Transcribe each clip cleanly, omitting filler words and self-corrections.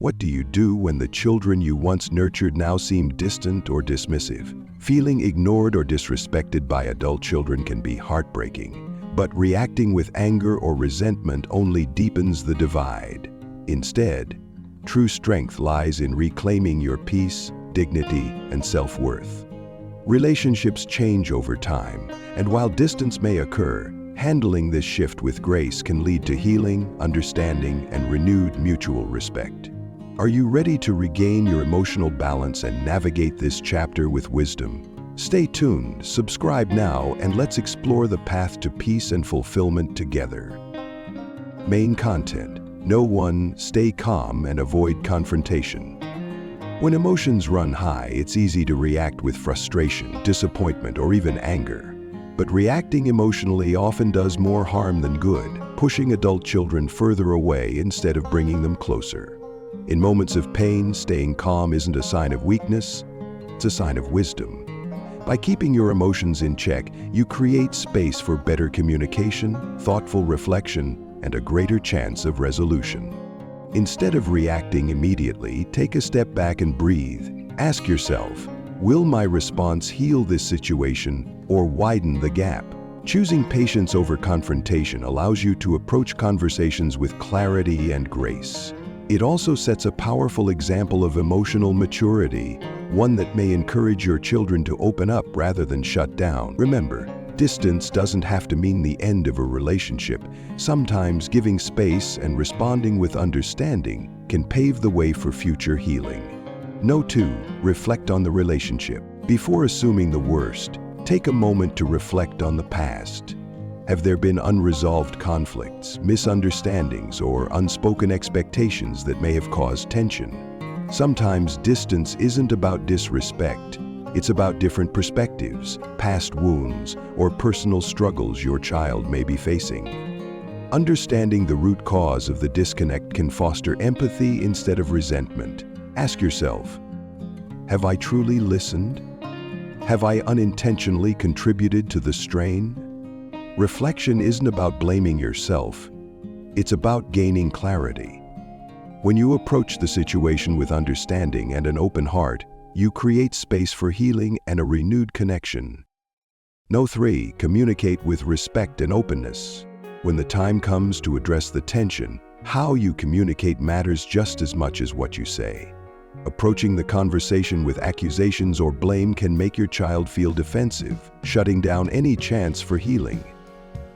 What do you do when the children you once nurtured now seem distant or dismissive? Feeling ignored or disrespected by adult children can be heartbreaking, but reacting with anger or resentment only deepens the divide. Instead, true strength lies in reclaiming your peace, dignity, and self-worth. Relationships change over time, and while distance may occur, handling this shift with grace can lead to healing, understanding, and renewed mutual respect. Are you ready to regain your emotional balance and navigate this chapter with wisdom? Stay tuned, subscribe now, and let's explore the path to peace and fulfillment together. Main content: Know 1, stay calm and avoid confrontation. When emotions run high, it's easy to react with frustration, disappointment, or even anger. But reacting emotionally often does more harm than good, pushing adult children further away instead of bringing them closer. In moments of pain, staying calm isn't a sign of weakness, it's a sign of wisdom. By keeping your emotions in check, you create space for better communication, thoughtful reflection, and a greater chance of resolution. Instead of reacting immediately, take a step back and breathe. Ask yourself, will my response heal this situation or widen the gap? Choosing patience over confrontation allows you to approach conversations with clarity and grace. It also sets a powerful example of emotional maturity, one that may encourage your children to open up rather than shut down. Remember, distance doesn't have to mean the end of a relationship. Sometimes giving space and responding with understanding can pave the way for future healing. Know 2, reflect on the relationship. Before assuming the worst, take a moment to reflect on the past. Have there been unresolved conflicts, misunderstandings, or unspoken expectations that may have caused tension? Sometimes distance isn't about disrespect. It's about different perspectives, past wounds, or personal struggles your child may be facing. Understanding the root cause of the disconnect can foster empathy instead of resentment. Ask yourself, have I truly listened? Have I unintentionally contributed to the strain? Reflection isn't about blaming yourself. It's about gaining clarity. When you approach the situation with understanding and an open heart, you create space for healing and a renewed connection. Know 3, communicate with respect and openness. When the time comes to address the tension, how you communicate matters just as much as what you say. Approaching the conversation with accusations or blame can make your child feel defensive, shutting down any chance for healing.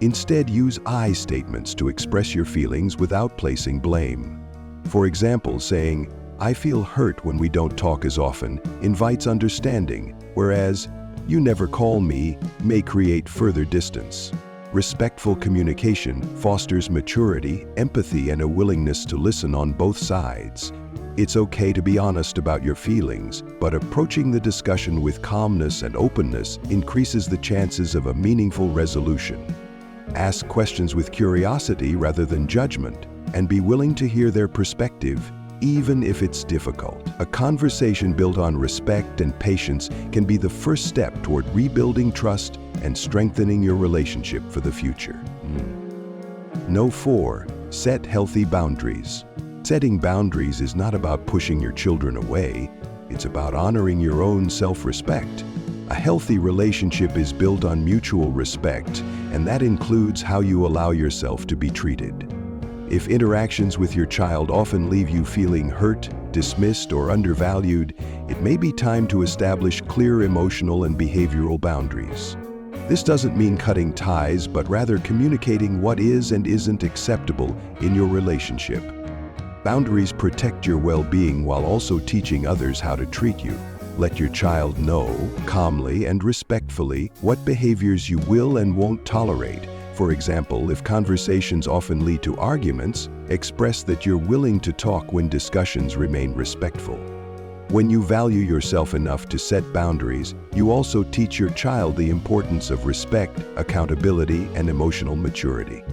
Instead, use I statements to express your feelings without placing blame. For example, saying, "I feel hurt when we don't talk as often," invites understanding, whereas, "You never call me," may create further distance. Respectful communication fosters maturity, empathy, and a willingness to listen on both sides. It's okay to be honest about your feelings, but approaching the discussion with calmness and openness increases the chances of a meaningful resolution. Ask questions with curiosity rather than judgment, and be willing to hear their perspective, even if it's difficult. A conversation built on respect and patience can be the first step toward rebuilding trust and strengthening your relationship for the future. Know 4, set healthy boundaries. Setting boundaries is not about pushing your children away, it's about honoring your own self-respect. A healthy relationship is built on mutual respect, and that includes how you allow yourself to be treated. If interactions with your child often leave you feeling hurt, dismissed, or undervalued, it may be time to establish clear emotional and behavioral boundaries. This doesn't mean cutting ties, but rather communicating what is and isn't acceptable in your relationship. Boundaries protect your well-being while also teaching others how to treat you. Let your child know, calmly and respectfully, what behaviors you will and won't tolerate. For example, if conversations often lead to arguments, express that you're willing to talk when discussions remain respectful. When you value yourself enough to set boundaries, you also teach your child the importance of respect, accountability, and emotional maturity.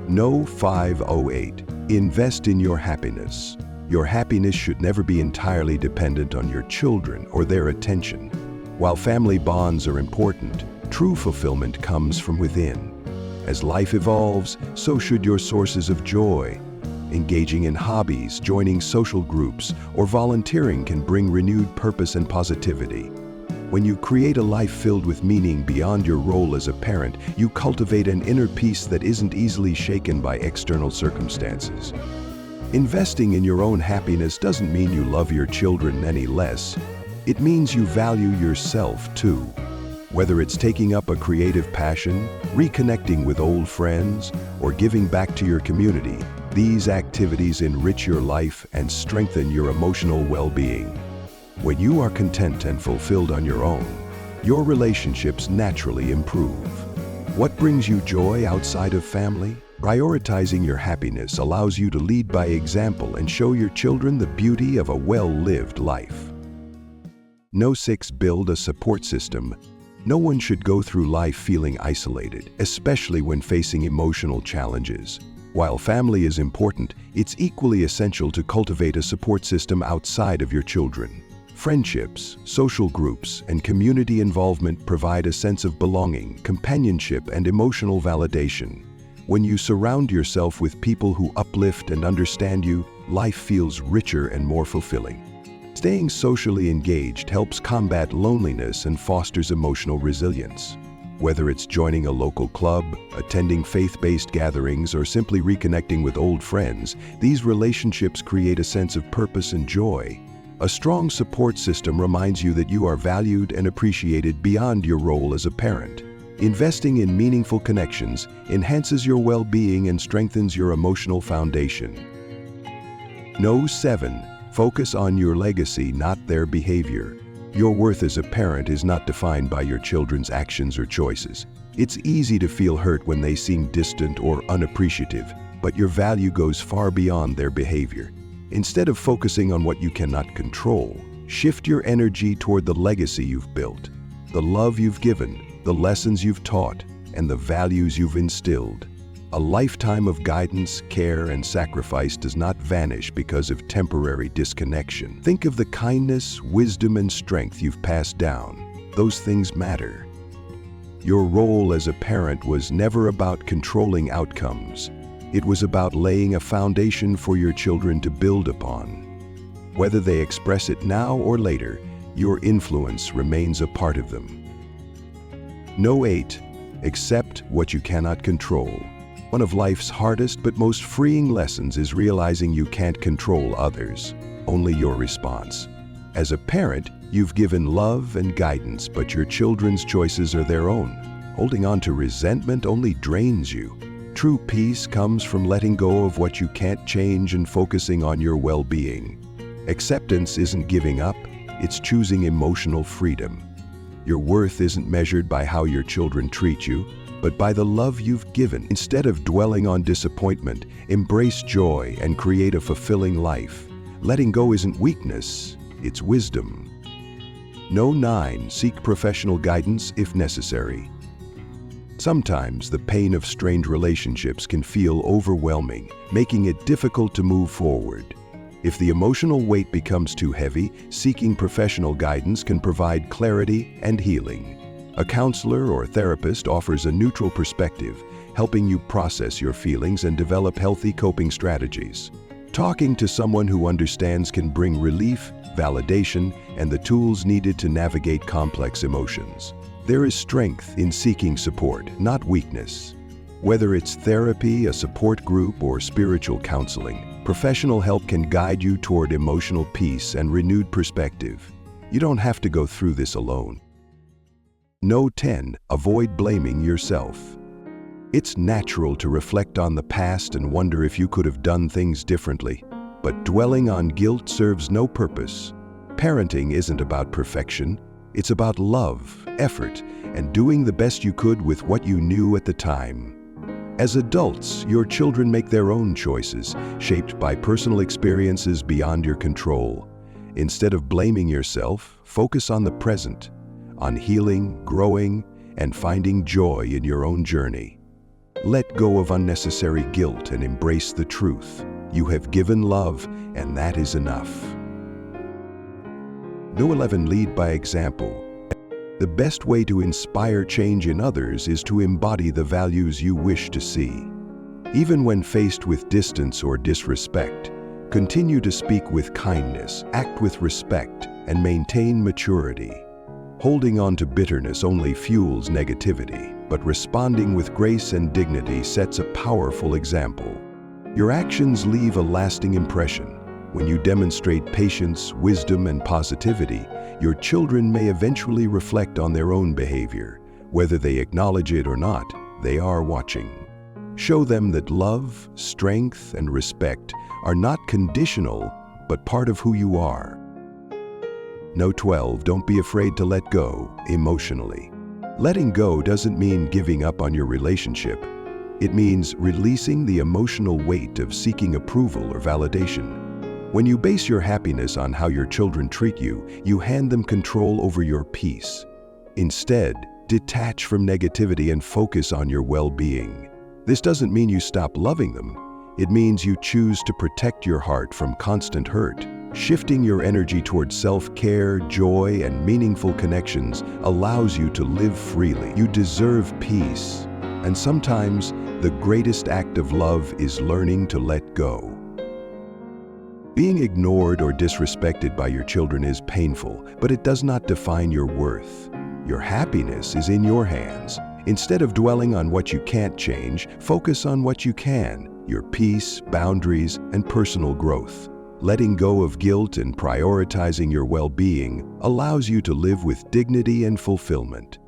Know 508. Invest in your happiness. Your happiness should never be entirely dependent on your children or their attention. While family bonds are important, true fulfillment comes from within. As life evolves, so should your sources of joy. Engaging in hobbies, joining social groups, or volunteering can bring renewed purpose and positivity. When you create a life filled with meaning beyond your role as a parent, you cultivate an inner peace that isn't easily shaken by external circumstances. Investing in your own happiness doesn't mean you love your children any less. It means you value yourself too. Whether it's taking up a creative passion, reconnecting with old friends, or giving back to your community, these activities enrich your life and strengthen your emotional well-being. When you are content and fulfilled on your own, your relationships naturally improve. What brings you joy outside of family? Prioritizing your happiness allows you to lead by example and show your children the beauty of a well-lived life. No. 6. Build a support system. No one should go through life feeling isolated, especially when facing emotional challenges. While family is important, it's equally essential to cultivate a support system outside of your children. Friendships, social groups, and community involvement provide a sense of belonging, companionship, and emotional validation. When you surround yourself with people who uplift and understand you, life feels richer and more fulfilling. Staying socially engaged helps combat loneliness and fosters emotional resilience. Whether it's joining a local club, attending faith-based gatherings, or simply reconnecting with old friends, these relationships create a sense of purpose and joy. A strong support system reminds you that you are valued and appreciated beyond your role as a parent. Investing in meaningful connections enhances your well-being and strengthens your emotional foundation. No. 7. Focus on your legacy, not their behavior. Your worth as a parent is not defined by your children's actions or choices. It's easy to feel hurt when they seem distant or unappreciative, but your value goes far beyond their behavior. Instead of focusing on what you cannot control, shift your energy toward the legacy you've built, the love you've given, the lessons you've taught, and the values you've instilled. A lifetime of guidance, care, and sacrifice does not vanish because of temporary disconnection. Think of the kindness, wisdom, and strength you've passed down. Those things matter. Your role as a parent was never about controlling outcomes. It was about laying a foundation for your children to build upon. Whether they express it now or later, your influence remains a part of them. No. 8. Accept what you cannot control. One of life's hardest but most freeing lessons is realizing you can't control others, only your response. As a parent, you've given love and guidance, but your children's choices are their own. Holding on to resentment only drains you. True peace comes from letting go of what you can't change and focusing on your well-being. Acceptance isn't giving up, it's choosing emotional freedom. Your worth isn't measured by how your children treat you, but by the love you've given. Instead of dwelling on disappointment, embrace joy and create a fulfilling life. Letting go isn't weakness, it's wisdom. No. 9. Seek professional guidance if necessary. Sometimes the pain of strained relationships can feel overwhelming, making it difficult to move forward. If the emotional weight becomes too heavy, seeking professional guidance can provide clarity and healing. A counselor or therapist offers a neutral perspective, helping you process your feelings and develop healthy coping strategies. Talking to someone who understands can bring relief, validation, and the tools needed to navigate complex emotions. There is strength in seeking support, not weakness. Whether it's therapy, a support group, or spiritual counseling, professional help can guide you toward emotional peace and renewed perspective. You don't have to go through this alone. No. 10. Avoid blaming yourself. It's natural to reflect on the past and wonder if you could have done things differently, but dwelling on guilt serves no purpose. Parenting isn't about perfection, it's about love, effort, and doing the best you could with what you knew at the time. As adults, your children make their own choices, shaped by personal experiences beyond your control. Instead of blaming yourself, focus on the present, on healing, growing, and finding joy in your own journey. Let go of unnecessary guilt and embrace the truth. You have given love, and that is enough. No. 11. Lead by example. The best way to inspire change in others is to embody the values you wish to see. Even when faced with distance or disrespect, continue to speak with kindness, act with respect, and maintain maturity. Holding on to bitterness only fuels negativity, but responding with grace and dignity sets a powerful example. Your actions leave a lasting impression. When you demonstrate patience, wisdom, and positivity, your children may eventually reflect on their own behavior. Whether they acknowledge it or not, they are watching. Show them that love, strength, and respect are not conditional, but part of who you are. Note 12, don't be afraid to let go emotionally. Letting go doesn't mean giving up on your relationship. It means releasing the emotional weight of seeking approval or validation. When you base your happiness on how your children treat you, you hand them control over your peace. Instead, detach from negativity and focus on your well-being. This doesn't mean you stop loving them. It means you choose to protect your heart from constant hurt. Shifting your energy towards self-care, joy, and meaningful connections allows you to live freely. You deserve peace. And sometimes, the greatest act of love is learning to let go. Being ignored or disrespected by your children is painful, but it does not define your worth. Your happiness is in your hands. Instead of dwelling on what you can't change, focus on what you can: your peace, boundaries, and personal growth. Letting go of guilt and prioritizing your well-being allows you to live with dignity and fulfillment.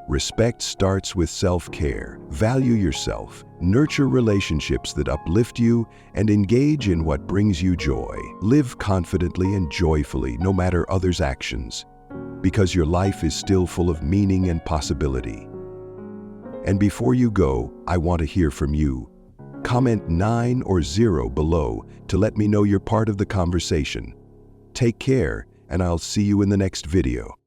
Respect starts with self-care. Value yourself, nurture relationships that uplift you, and engage in what brings you joy. Live confidently and joyfully no matter others' actions, because your life is still full of meaning and possibility. And before you go, I want to hear from you. Comment 9 or 0 below to let me know you're part of the conversation. Take care, and I'll see you in the next video.